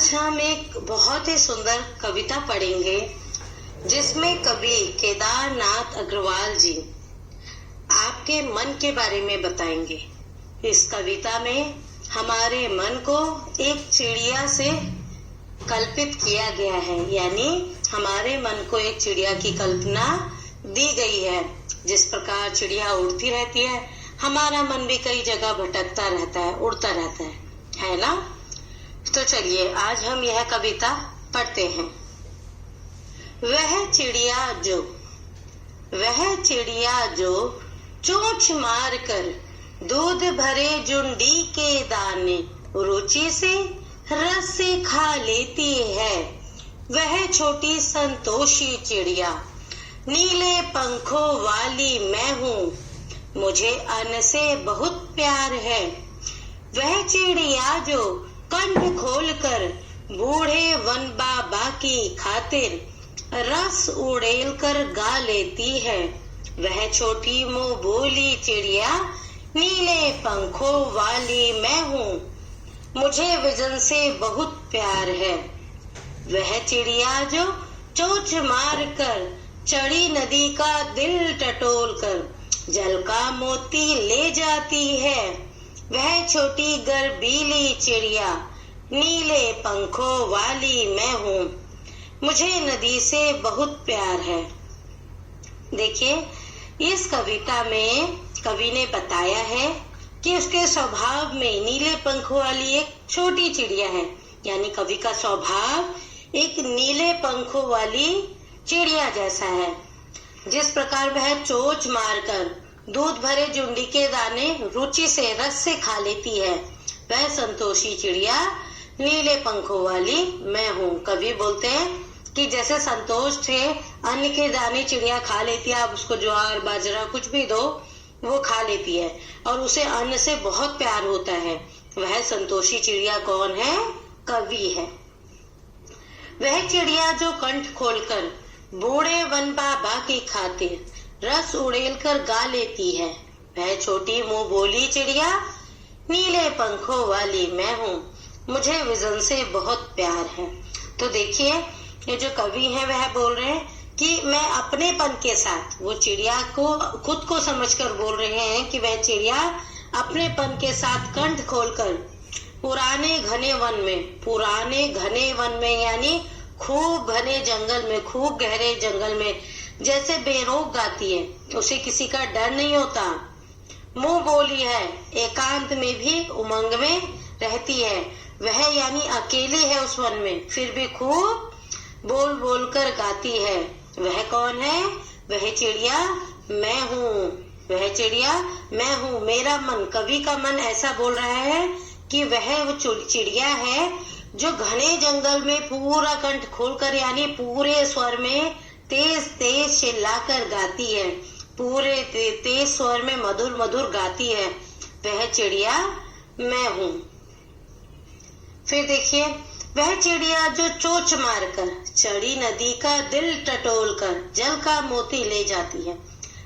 आज हम एक बहुत ही सुंदर कविता पढ़ेंगे जिसमें कवि केदारनाथ अग्रवाल जी आपके मन के बारे में बताएंगे। इस कविता में हमारे मन को एक चिड़िया से कल्पित किया गया है, यानी हमारे मन को एक चिड़िया की कल्पना दी गई है। जिस प्रकार चिड़िया उड़ती रहती है, हमारा मन भी कई जगह भटकता रहता है, उड़ता रहता है ना। तो चलिए आज हम यह कविता पढ़ते हैं। वह चिड़िया जो चोंच मार कर दूध भरे जुंडी के दाने रुचि से रस से खा लेती है, वह छोटी संतोषी चिड़िया नीले पंखों वाली मैं हूँ, मुझे अन्न से बहुत प्यार है। वह चिड़िया जो कंठ खोलकर बूढ़े वन बाबा की खातिर रस उड़ेल कर गा लेती है, वह छोटी मुंह बोली चिड़िया नीले पंखों वाली मैं हूँ, मुझे विजन से बहुत प्यार है। वह चिड़िया जो चोंच मार कर चढ़ी नदी का दिल टटोल कर जल का मोती ले जाती है, वह छोटी गर्बीली चिड़िया नीले पंखों वाली मैं हूँ, मुझे नदी से बहुत प्यार है। देखिए, इस कविता में कवि ने बताया है कि उसके स्वभाव में नीले पंखों वाली एक छोटी चिड़िया है, यानी कवि का स्वभाव एक नीले पंखों वाली चिड़िया जैसा है। जिस प्रकार वह चोंच मारकर दूध भरे जुंडी के दाने रुचि से रस से खा लेती है, वह संतोषी चिड़िया नीले पंखों वाली मैं हूँ। कवि बोलते हैं कि जैसे संतोष से अन्न के दाने चिड़िया खा लेती है, आप उसको ज्वार बाजरा कुछ भी दो वो खा लेती है और उसे अन्न से बहुत प्यार होता है। वह संतोषी चिड़िया कौन है? कवि है। वह चिड़िया जो कंठ खोलकर बूढ़े वन बाबा की खातिर रस उड़ेल कर गा लेती है, वह छोटी मुंह बोली चिड़िया नीले पंखों वाली मैं हूँ, मुझे विजन से बहुत प्यार है। तो देखिए, ये जो कवि है वह बोल रहे हैं कि मैं अपनेपन के साथ, वो चिड़िया को खुद को समझकर बोल रहे हैं कि वह चिड़िया अपनेपन के साथ कंठ खोलकर पुराने घने वन में यानी खूब घने जंगल में, खूब गहरे जंगल में जैसे बेरोक गाती है, उसे किसी का डर नहीं होता। मुंह बोली है, एकांत में भी उमंग में रहती है, वह यानी अकेली है उस वन में, फिर भी खूब बोल बोल कर गाती है। वह कौन है? वह चिड़िया मैं हूँ, वह चिड़िया मैं हूँ। मेरा मन, कवि का मन ऐसा बोल रहा है कि वह वो चिड़िया है जो घने जंगल में पूरा कंठ खोलकर यानी पूरे स्वर में तेज तेज चिल्लाकर गाती है, पूरे तेज स्वर में मधुर मधुर गाती है, वह चिड़िया मैं हूँ। फिर देखिए, वह चिड़िया जो चोंच मारकर चढ़ी नदी का दिल टटोल कर जल का मोती ले जाती है।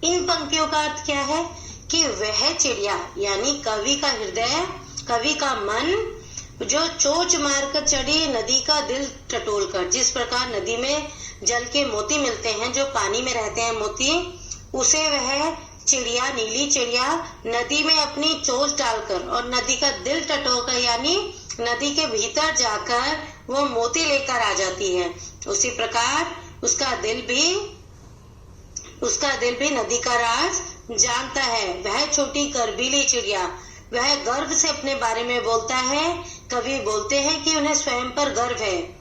इन पंक्तियों का अर्थ क्या है कि वह चिड़िया यानी कवि का हृदय, कवि का मन जो चोंच मारकर चढ़ी नदी का दिल टटोल कर, जिस प्रकार नदी में जल के मोती मिलते हैं, जो पानी में रहते हैं मोती, उसे वह चिड़िया, नीली चिड़िया नदी में अपनी चोंच डालकर और नदी का दिल टटोलकर यानी नदी के भीतर जाकर वो मोती लेकर आ जाती है। उसी प्रकार उसका दिल भी नदी का राज जानता है। वह छोटी गर्बीली चिड़िया, वह गर्व से अपने बारे में बोलता है। कवि बोलते हैं कि उन्हें स्वयं पर गर्व है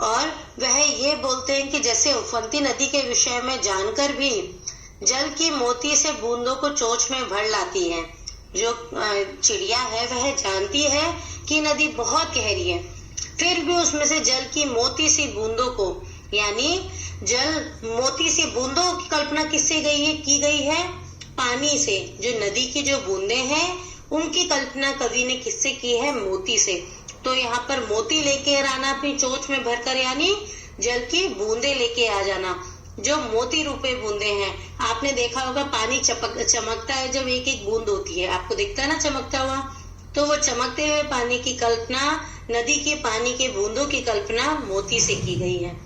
और वह ये बोलते हैं कि जैसे उफनती नदी के विषय में जानकर भी जल की मोती से बूंदों को चोंच में भर लाती है। जो चिड़िया है वह जानती है कि नदी बहुत गहरी है, फिर भी उसमें से जल की मोती सी बूंदों को यानी जल मोती सी बूंदों की कल्पना किससे की गई है? पानी से। जो नदी की जो बूंदे हैं उनकी कल्पना कवि ने किससे की है? मोती से। तो यहाँ पर मोती लेके आना अपनी चोंच में भरकर यानी जल की बूंदे लेके आ जाना, जो मोती रूपे बूंदे हैं। आपने देखा होगा पानी चमकता है जब एक एक बूंद होती है, आपको दिखता है ना चमकता हुआ, तो वो चमकते हुए पानी की कल्पना, नदी के पानी के बूंदों की कल्पना मोती से की गई है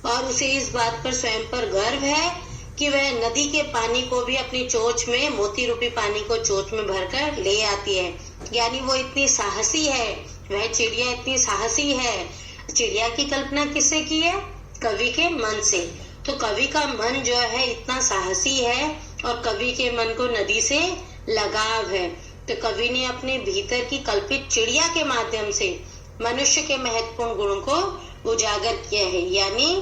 और उसे इस बात पर स्वयं पर गर्व है कि वह नदी के पानी को भी अपनी चोंच में, मोती रूपी पानी को चोंच में भरकर ले आती है। यानी वो इतनी साहसी है, वह चिड़िया इतनी साहसी है। चिड़िया की कल्पना किससे की है? कवि के मन से। तो कवि का मन जो है इतना साहसी है और कवि के मन को नदी से लगाव है। तो कवि ने अपने भीतर की कल्पित चिड़िया के माध्यम से मनुष्य के महत्वपूर्ण गुणों को उजागर किया है। यानी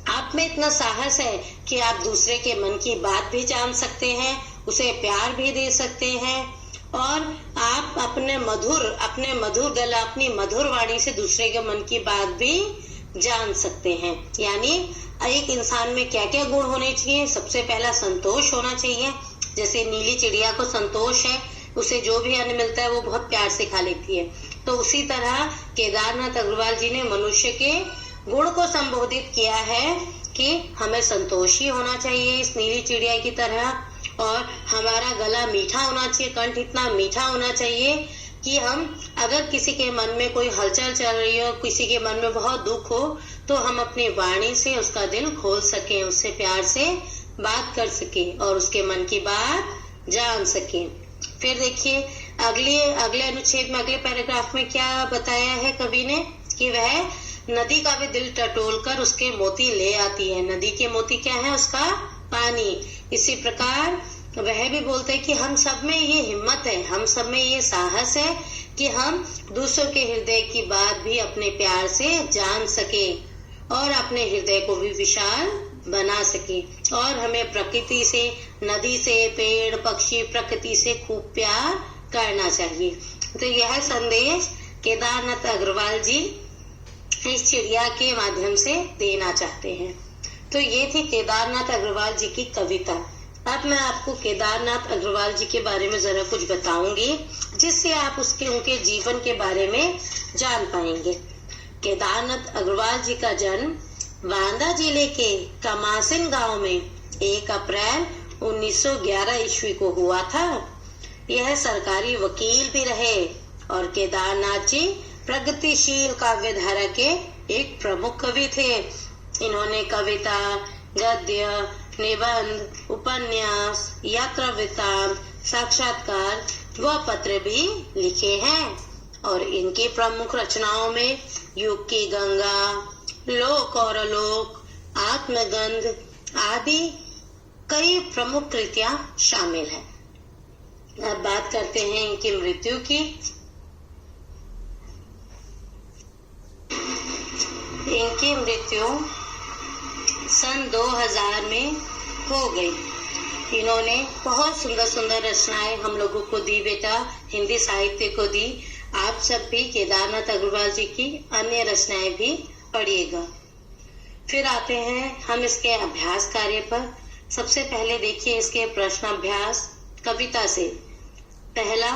आप में इतना साहस है कि आप दूसरे के मन की बात भी जान सकते हैं, उसे प्यार भी दे सकते हैं और आप अपने मधुर गला, अपनी मधुर वाणी से दूसरे के मन की बात भी जान सकते हैं। यानी एक इंसान में क्या क्या गुण होने चाहिए? सबसे पहला संतोष होना चाहिए। जैसे नीली चिड़िया को संतोष है, उसे जो भी अन्न मिलता है वो बहुत प्यार से खा लेती है। तो उसी तरह केदारनाथ अग्रवाल जी ने मनुष्य के गुण को संबोधित किया है कि हमें संतोष ही होना चाहिए इस नीली चिड़िया की तरह, और हमारा गला मीठा होना चाहिए, कंठ इतना मीठा होना चाहिए कि हम अगर किसी के मन में कोई हलचल चल रही हो, किसी के मन में बहुत दुख हो, तो हम अपनी वाणी से उसका दिल खोल सकें, उससे प्यार से बात कर सकें और उसके मन की बात जान सकें। फिर देखिए अगले अनुच्छेद में, अगले पैराग्राफ में क्या बताया है कवि ने कि वह नदी का भी दिल टटोल कर उसके मोती ले आती है। नदी के मोती क्या है? उसका पानी। इसी प्रकार वह भी बोलते हैं कि हम सब में ये हिम्मत है, हम सब में ये साहस है कि हम दूसरों के हृदय की बात भी अपने प्यार से जान सके और अपने हृदय को भी विशाल बना सके। और हमें प्रकृति से, नदी से, पेड़ पक्षी, प्रकृति से खूब प्यार करना चाहिए। तो यह संदेश केदारनाथ अग्रवाल जी इस चिड़िया के माध्यम से देना चाहते हैं। तो ये थी केदारनाथ अग्रवाल जी की कविता। अब मैं आपको केदारनाथ अग्रवाल जी के बारे में जरा कुछ बताऊंगी, जिससे आप उनके जीवन के बारे में जान पाएंगे। केदारनाथ अग्रवाल जी का जन्म बांदा जिले के कमासिन गांव में 1 अप्रैल 1911 ईस्वी को हुआ था। यह सरकारी वकील भी रहे और केदारनाथ जी प्रगतिशील काव्य धारा के एक प्रमुख कवि थे। इन्होंने कविता, गद्य, निबंध, उपन्यास, यात्रा वृत्तांत, साक्षात्कार व पत्र भी लिखे हैं और इनकी प्रमुख रचनाओं में युग की गंगा, लोक और अलोक, आत्मगंध आदि कई प्रमुख कृतियां शामिल हैं। अब बात करते हैं इनकी मृत्यु की। इनकी मृत्यु सन 2000 में हो गई। इन्होंने बहुत सुंदर सुंदर रचनाएं हम लोगों को दी बेटा, हिंदी साहित्य को दी। आप सब भी केदारनाथ अग्रवाल जी की अन्य रचनाएं भी पढ़िएगा। फिर आते हैं हम इसके अभ्यास कार्य पर। सबसे पहले देखिए इसके प्रश्न अभ्यास कविता से। पहला,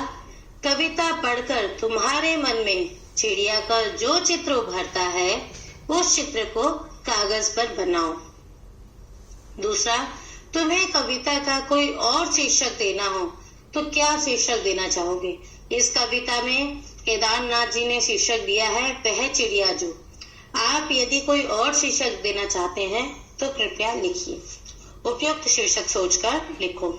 कविता पढ़कर तुम्हारे मन में चिड़िया का जो चित्र उभरता है उस चित्र को कागज पर बनाओ। दूसरा, तुम्हें कविता का कोई और शीर्षक देना हो तो क्या शीर्षक देना चाहोगे? इस कविता में केदारनाथ जी ने शीर्षक दिया है वह चिड़िया जो। आप यदि कोई और शीर्षक देना चाहते हैं तो कृपया लिखिए, उपयुक्त शीर्षक सोचकर लिखो।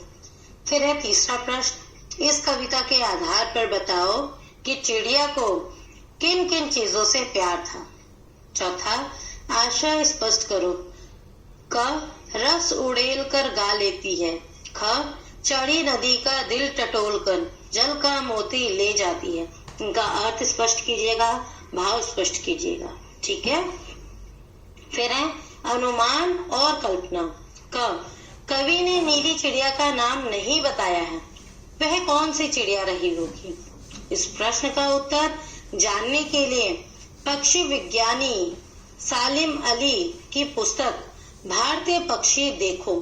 फिर है तीसरा प्रश्न, इस कविता के आधार पर बताओ कि चिड़िया को किन किन चीजों से प्यार था। चौथा, आशय स्पष्ट करो। क, रस उड़ेल कर गा लेती है। ख, चढ़ी नदी का दिल टटोल कर जल का मोती ले जाती है। इनका अर्थ स्पष्ट कीजिएगा, भाव स्पष्ट कीजिएगा, ठीक है। फिर है अनुमान और कल्पना। क, कवि ने नीली चिड़िया का नाम नहीं बताया है, वह कौन सी चिड़िया रही होगी? इस प्रश्न का उत्तर जानने के लिए पक्षी विज्ञानी सालिम अली की पुस्तक भारतीय पक्षी देखो।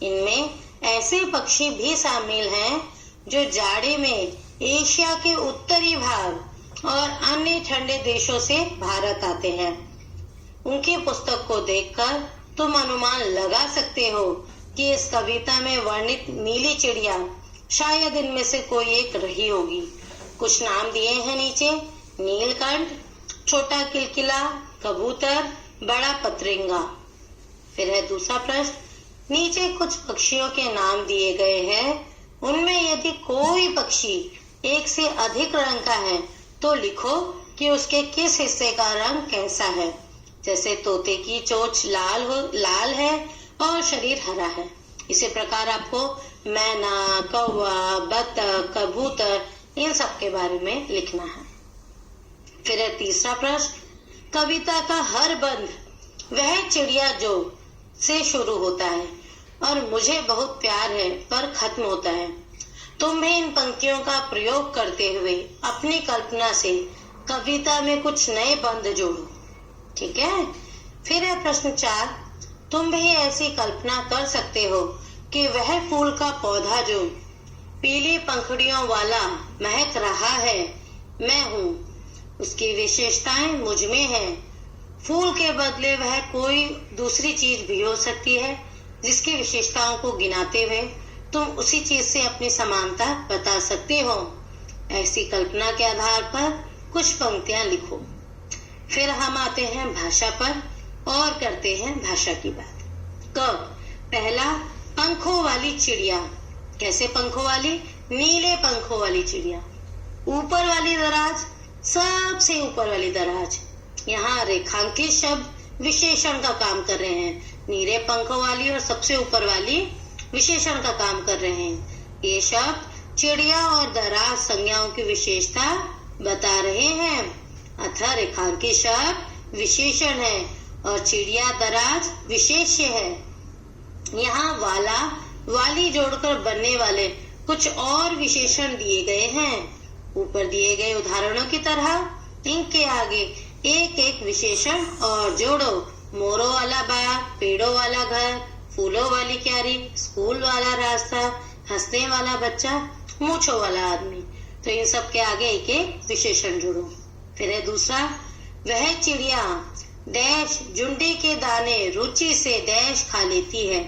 इनमें ऐसे पक्षी भी शामिल हैं जो जाड़े में एशिया के उत्तरी भाग और अन्य ठंडे देशों से भारत आते हैं। उनकी पुस्तक को देखकर तुम अनुमान लगा सकते हो कि इस कविता में वर्णित नीली चिड़िया शायद इनमें से कोई एक रही होगी। कुछ नाम दिए हैं नीचे। नीलकंठ, छोटा किलकिला, कबूतर, बड़ा पतरिंगा। फिर है दूसरा प्रश्न, नीचे कुछ पक्षियों के नाम दिए गए हैं, उनमें यदि कोई पक्षी एक से अधिक रंग का है तो लिखो कि उसके किस हिस्से का रंग कैसा है। जैसे तोते की चोंच लाल है और शरीर हरा है। इसी प्रकार आपको मैना, कौवा, बतख, कबूतर इन सब के बारे में लिखना है। फिर है तीसरा प्रश्न, कविता का हर बंद वह चिड़िया जो से शुरू होता है और मुझे बहुत प्यार है पर खत्म होता है। तुम भी इन पंक्तियों का प्रयोग करते हुए अपनी कल्पना से कविता में कुछ नए बंद जोड़ो। ठीक है। फिर है प्रश्न 4, तुम भी ऐसी कल्पना कर सकते हो कि वह फूल का पौधा जो पीली पंखुड़ियों वाला महक रहा है मैं हूँ, उसकी विशेषताएं मुझ में है। फूल के बदले वह कोई दूसरी चीज भी हो सकती है जिसकी विशेषताओं को गिनाते हुए तुम उसी चीज से अपनी समानता बता सकते हो। ऐसी कल्पना के आधार पर कुछ पंक्तियां लिखो। फिर हम आते हैं भाषा पर और करते हैं भाषा की बात। क, पहला, पंखों वाली चिड़िया। कैसे पंखों वाली? नीले पंखों वाली चिड़िया। ऊपर वाली दराज, सबसे ऊपर वाली दराज। यहाँ रेखांकित शब्द विशेषण का काम कर रहे हैं। नीले पंखों वाली और सबसे ऊपर वाली विशेषण का काम कर रहे हैं। ये शब्द चिड़िया और दराज संज्ञाओं की विशेषता बता रहे हैं। अतः रेखांकित शब्द विशेषण है और चिड़िया दराज विशेष्य है। यहाँ वाला वाली जोड़कर बनने वाले कुछ और विशेषण दिए गए हैं। ऊपर दिए गए उदाहरणों की तरह इनके आगे एक एक विशेषण और जोड़ो। मोरों वाला बाग, पेड़ों वाला घर, फूलों वाली क्यारी, स्कूल वाला रास्ता, हंसने वाला बच्चा, मूंछों वाला आदमी। तो इन सब के आगे एक एक विशेषण जोड़ो। फिर है दूसरा, वह चिड़िया डैश जुंडी के दाने रुचि से डैश खा लेती है।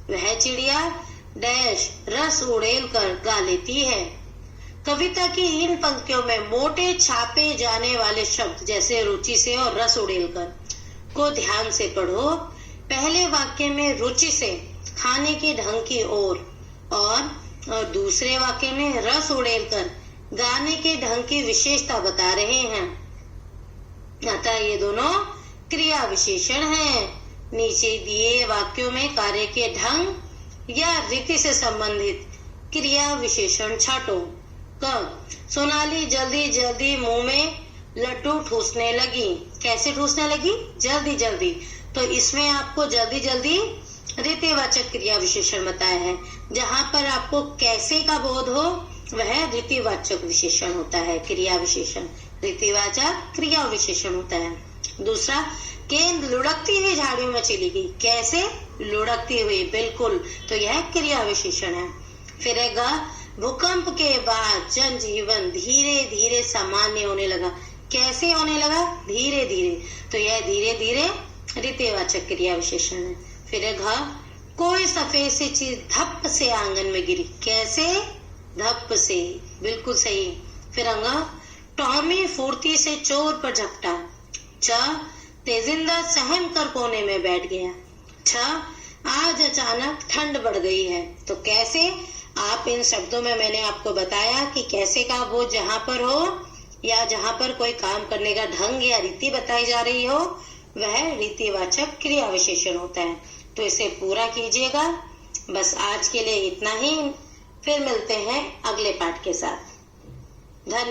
वह चिड़िया डैश रस उड़ेल कर गा लेती है। कविता की इन पंक्तियों में मोटे छापे जाने वाले शब्द जैसे रुचि से और रस उड़ेल कर को ध्यान से पढ़ो। पहले वाक्य में रुचि से खाने के ढंग की ओर और दूसरे वाक्य में रस उड़ेल कर गाने के ढंग की विशेषता बता रहे हैं। अतः ये दोनों क्रिया विशेषण हैं। नीचे दिए वाक्यों में कार्य के ढंग या रीति से संबंधित क्रिया विशेषण छाटो। सोनाली जल्दी जल्दी मुंह में लड्डू ठूसने लगी। कैसे ठूसने लगी? जल्दी जल्दी। तो इसमें आपको जल्दी जल्दी रीतिवाचक क्रिया विशेषण बताया है। जहां पर आपको कैसे का बोध हो वह रीतिवाचक विशेषण होता है। क्रिया विशेषण रीतिवाचक क्रिया विशेषण होता है। दूसरा, गेंद लुढ़कती हुई झाड़ियों में चली गई। कैसे? लुढ़कती हुई, बिल्कुल। तो यह क्रिया विशेषण है। फिर भूकंप के बाद जनजीवन धीरे धीरे सामान्य होने लगा। कैसे होने लगा? धीरे धीरे। तो यह धीरे धीरे रीतिवाचक क्रिया विशेषण है। फिर कोई सफेद सी चीज धप से आंगन में गिरी। कैसे? धप से, बिल्कुल सही। फिर टॉमी फुर्ती से चोर पर झपटा। तेजिंदा सहम कर कोने में बैठ गया। आज अचानक ठंड बढ़ गई है। तो कैसे? आप इन शब्दों में मैंने आपको बताया कि कैसे का बोध जहां पर हो या जहां पर कोई काम करने का ढंग या रीति बताई जा रही हो वह रीतिवाचक क्रिया विशेषण होता है। तो इसे पूरा कीजिएगा। बस आज के लिए इतना ही। फिर मिलते हैं अगले पाठ के साथ। धन्यवाद।